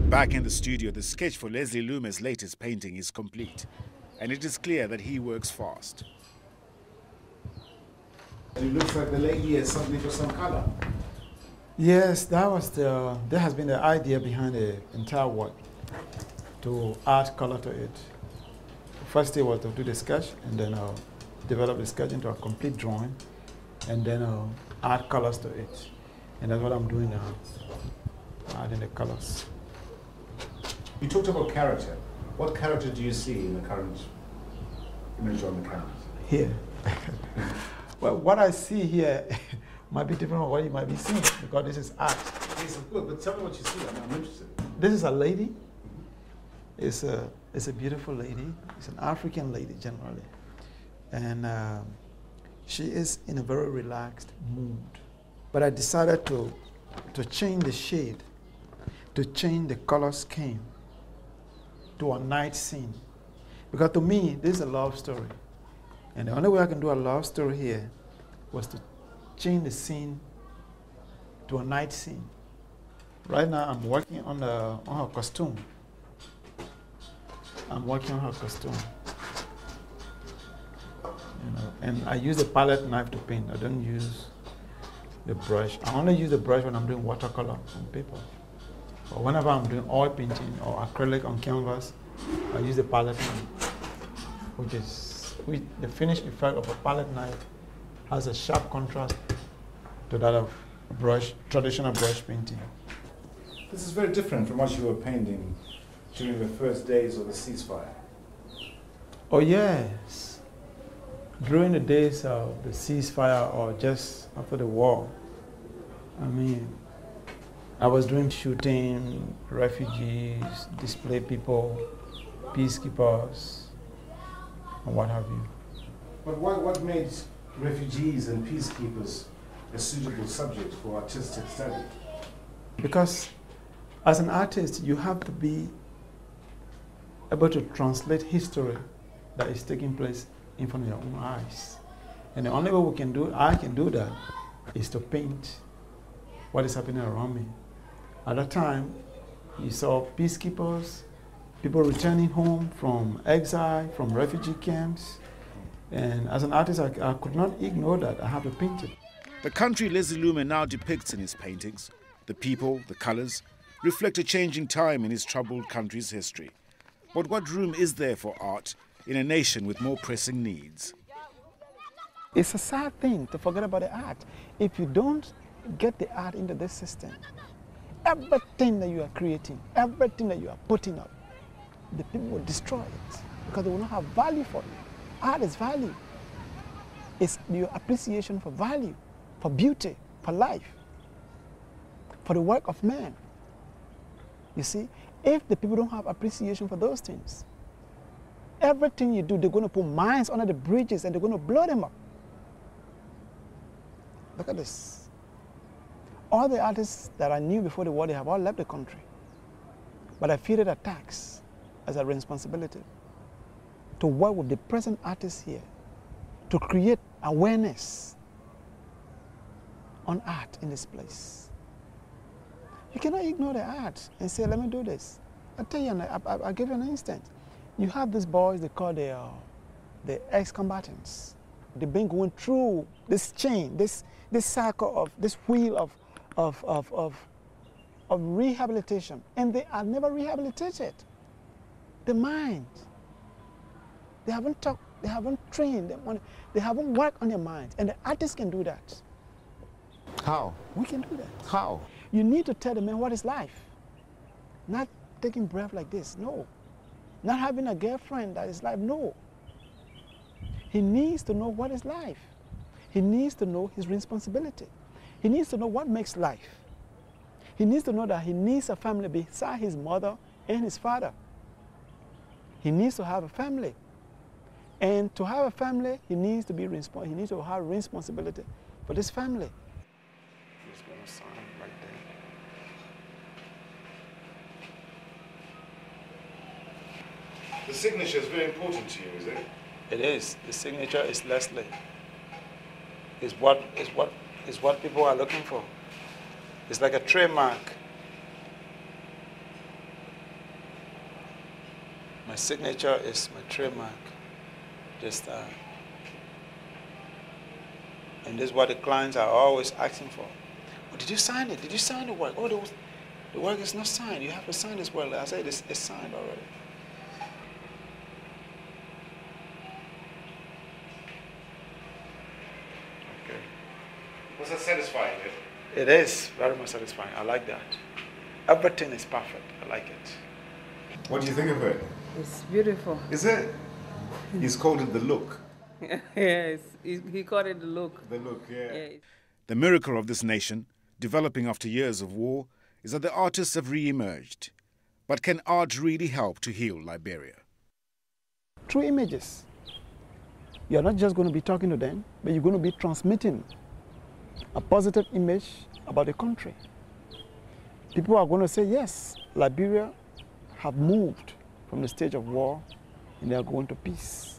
Back in the studio, the sketch for Leslie Lumeh's latest painting is complete, and it is clear that he works fast. It looks like the lady has something for some color. Yes, that has been the idea behind the entire work, to add color to it. First thing was to do the sketch, and then develop the sketch into a complete drawing, and then add colors to it. And that's what I'm doing now, adding the colors. You talked about character. What character do you see in the current image on the canvas? Here. Well, what I see here might be different from what you might be seeing, because this is art. Yes, look, but tell me what you see. I'm interested. This is a lady. It's a beautiful lady. It's an African lady generally. And she is in a very relaxed mood. But I decided to change the shade, to change the color scheme to a night scene. Because to me, this is a love story. And the only way I can do a love story here was to change the scene to a night scene. Right now, I'm working on her costume. I'm working on her costume. You know, and I use a palette knife to paint. I don't use the brush. I only use the brush when I'm doing watercolor on paper. But whenever I'm doing oil painting or acrylic on canvas, I use the palette knife, which the finished effect of a palette knife has a sharp contrast to that of traditional brush painting. This is very different from what you were painting during the first days of the ceasefire. Oh yes. During the days of the ceasefire or just after the war, I mean, I was doing shooting, refugees, displaced people, peacekeepers, and what have you. But what made refugees and peacekeepers a suitable subject for artistic study? Because as an artist, you have to be able to translate history that is taking place in front of your own eyes. And the only way I can do that, is to paint what is happening around me. At that time, you saw peacekeepers, people returning home from exile, from refugee camps. And as an artist, I could not ignore that. I have to paint it. The country Leslie Lumeh now depicts in his paintings, the people, the colors, reflect a changing time in his troubled country's history. But what room is there for art in a nation with more pressing needs? It's a sad thing to forget about the art. If you don't get the art into this system, everything that you are creating, everything that you are putting up, the people will destroy it because they will not have value for it. Art is value. It's your appreciation for value, for beauty, for life, for the work of man. You see, if the people don't have appreciation for those things, everything you do, they're going to put mines under the bridges and they're going to blow them up. Look at this. All the artists that I knew before the war, they have all left the country. But I feel it a tax as a responsibility to work with the present artists here to create awareness on art in this place. You cannot ignore the art and say, let me do this. I'll tell you, I'll give you an instance. You have these boys, they call the ex-combatants. They've been going through this chain, this cycle of, this wheel of rehabilitation, and they are never rehabilitated. The mind, they haven't talked, they haven't trained them, they haven't worked on their minds, and the artists can do that. How? We can do that. How? You need to tell the man what is life. Not taking breath like this, no. Not having a girlfriend that is life, no. He needs to know what is life. He needs to know his responsibility. He needs to know what makes life. He needs to know that he needs a family beside his mother and his father. He needs to have a family. And to have a family, he needs to have responsibility for this family. He's going to sign right there. The signature is very important to you, is it? It is. The signature is Leslie. It's what people are looking for. It's like a trademark. signature is my trademark. Just and this is what the clients are always asking for. Oh, did you sign it? Did you sign the work? Oh, the work is not signed. You have to sign this work. I said it's signed already. Okay. Was that satisfying? It is very much satisfying. I like that. Everything is perfect. I like it. What do you think of it? It's beautiful. Is it? He's called it the look. Yes, he called it the look. The look, yeah. Yeah. The miracle of this nation, developing after years of war, is that the artists have re-emerged. But can art really help to heal Liberia? Through images. You're not just going to be talking to them, but you're going to be transmitting a positive image about the country. People are going to say, yes, Liberia have moved from the stage of war and they are going to peace.